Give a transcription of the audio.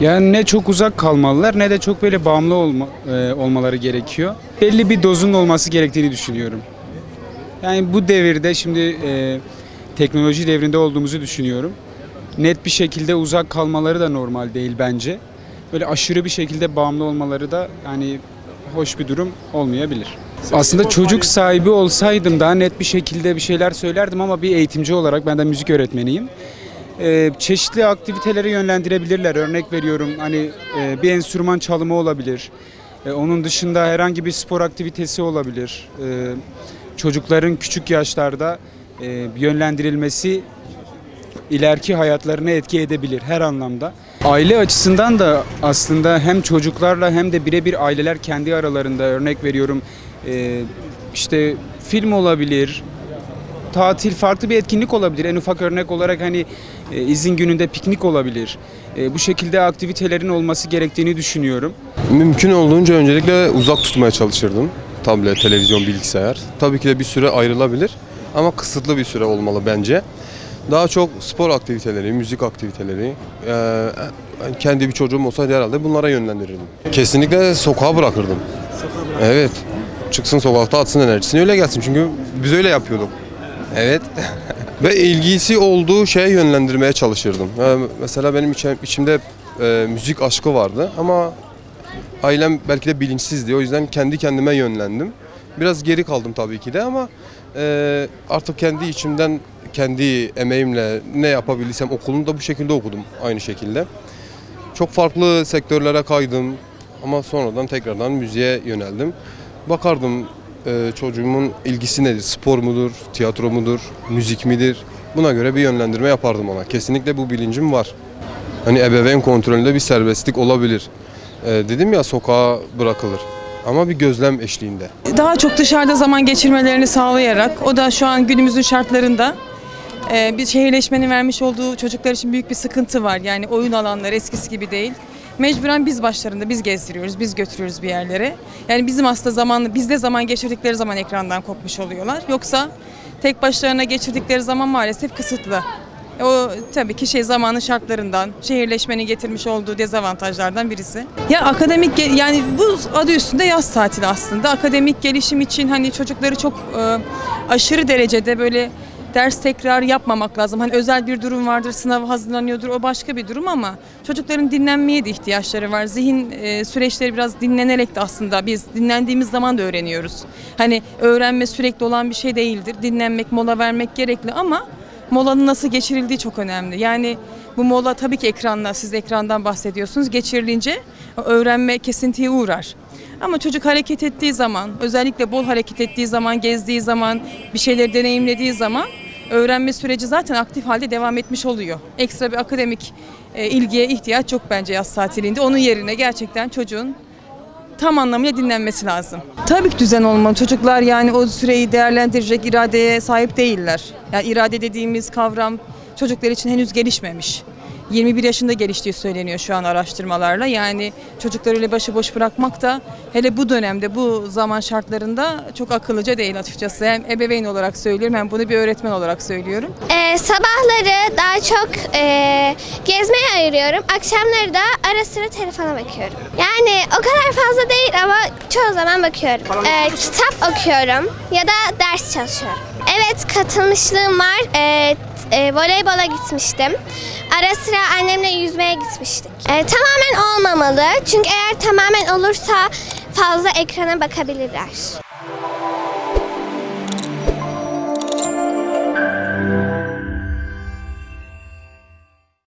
Yani ne çok uzak kalmalılar ne de çok böyle bağımlı olmaları gerekiyor. Belli bir dozun olması gerektiğini düşünüyorum. Yani bu devirde şimdi teknoloji devrinde olduğumuzu düşünüyorum. Net bir şekilde uzak kalmaları da normal değil bence. Böyle aşırı bir şekilde bağımlı olmaları da yani hoş bir durum olmayabilir. Aslında çocuk sahibi olsaydım daha net bir şekilde bir şeyler söylerdim ama bir eğitimci olarak ben de müzik öğretmeniyim. Çeşitli aktivitelere yönlendirebilirler. Örnek veriyorum hani bir enstrüman çalımı olabilir. Onun dışında herhangi bir spor aktivitesi olabilir. Çocukların küçük yaşlarda yönlendirilmesi ileriki hayatlarına etki edebilir her anlamda. Aile açısından da aslında hem çocuklarla hem de birebir aileler kendi aralarında örnek veriyorum işte film olabilir, tatil farklı bir etkinlik olabilir. En ufak örnek olarak hani izin gününde piknik olabilir. Bu şekilde aktivitelerin olması gerektiğini düşünüyorum. Mümkün olduğunca öncelikle uzak tutmaya çalışırdım. Tablet, televizyon, bilgisayar. Tabii ki de bir süre ayrılabilir ama kısıtlı bir süre olmalı bence. Daha çok spor aktiviteleri, müzik aktiviteleri, kendi bir çocuğum olsaydı herhalde bunlara yönlendirirdim. Kesinlikle sokağa bırakırdım. Evet, çıksın sokakta atsın enerjisini öyle gelsin çünkü biz öyle yapıyorduk. Evet. Ve ilgisi olduğu şeye yönlendirmeye çalışırdım. Mesela benim içimde müzik aşkı vardı ama ailem belki de bilinçsizdi. O yüzden kendi kendime yönlendim. Biraz geri kaldım tabii ki de ama artık kendi içimden, kendi emeğimle ne yapabildiysem okulunu da bu şekilde okudum aynı şekilde. Çok farklı sektörlere kaydım ama sonradan tekrardan müziğe yöneldim. Bakardım çocuğumun ilgisi nedir? Spor mudur, tiyatro mudur, müzik midir? Buna göre bir yönlendirme yapardım ona. Kesinlikle bu bilincim var. Hani ebeveyn kontrolünde bir serbestlik olabilir. Dedim ya sokağa bırakılır ama bir gözlem eşliğinde. Daha çok dışarıda zaman geçirmelerini sağlayarak, o da şu an günümüzün şartlarında bir şehirleşmenin vermiş olduğu çocuklar için büyük bir sıkıntı var. Yani oyun alanları eskisi gibi değil. Mecburen biz başlarında biz gezdiriyoruz, biz götürüyoruz bir yerlere. Yani bizim aslında bizde zaman geçirdikleri zaman ekrandan kopmuş oluyorlar. Yoksa tek başlarına geçirdikleri zaman maalesef kısıtlı. O tabii ki zamanın şartlarından, şehirleşmenin getirmiş olduğu dezavantajlardan birisi. Ya akademik yani bu adı üstünde yaz tatili aslında. Akademik gelişim için hani çocukları çok aşırı derecede böyle ders tekrar yapmamak lazım. Hani özel bir durum vardır, sınava hazırlanıyordur, o başka bir durum ama çocukların dinlenmeye de ihtiyaçları var. Zihin süreçleri biraz dinlenerek de aslında biz dinlendiğimiz zaman da öğreniyoruz. Hani öğrenme sürekli olan bir şey değildir. Dinlenmek, mola vermek gerekli ama molanın nasıl geçirildiği çok önemli. Yani bu mola tabii ki siz ekrandan bahsediyorsunuz. Geçirilince öğrenme kesintiye uğrar. Ama çocuk hareket ettiği zaman, özellikle bol hareket ettiği zaman, gezdiği zaman, bir şeyleri deneyimlediği zaman öğrenme süreci zaten aktif halde devam etmiş oluyor. Ekstra bir akademik ilgiye ihtiyaç yok bence yaz tatilinde. Onun yerine gerçekten çocuğun tam anlamıyla dinlenmesi lazım. Tabii ki düzen olmalı. Çocuklar yani o süreyi değerlendirecek iradeye sahip değiller. Yani irade dediğimiz kavram çocuklar için henüz gelişmemiş. 21 yaşında geliştiği söyleniyor şu an araştırmalarla. Yani çocukları öyle başıboş bırakmak da hele bu dönemde, bu zaman şartlarında çok akıllıca değil açıkçası. Hem ebeveyn olarak söylüyorum hem bunu bir öğretmen olarak söylüyorum. Sabahları daha çok gezmeye ayırıyorum. Akşamları da ara sıra telefona bakıyorum. Yani o kadar fazla değil ama çoğu zaman bakıyorum. Kitap okuyorum ya da ders çalışıyorum. Evet, katılmışlığım var. Voleybola gitmiştim. Ara sıra annemle yüzmeye gitmiştik. Tamamen olmamalı. Çünkü eğer tamamen olursa fazla ekrana bakabilirler.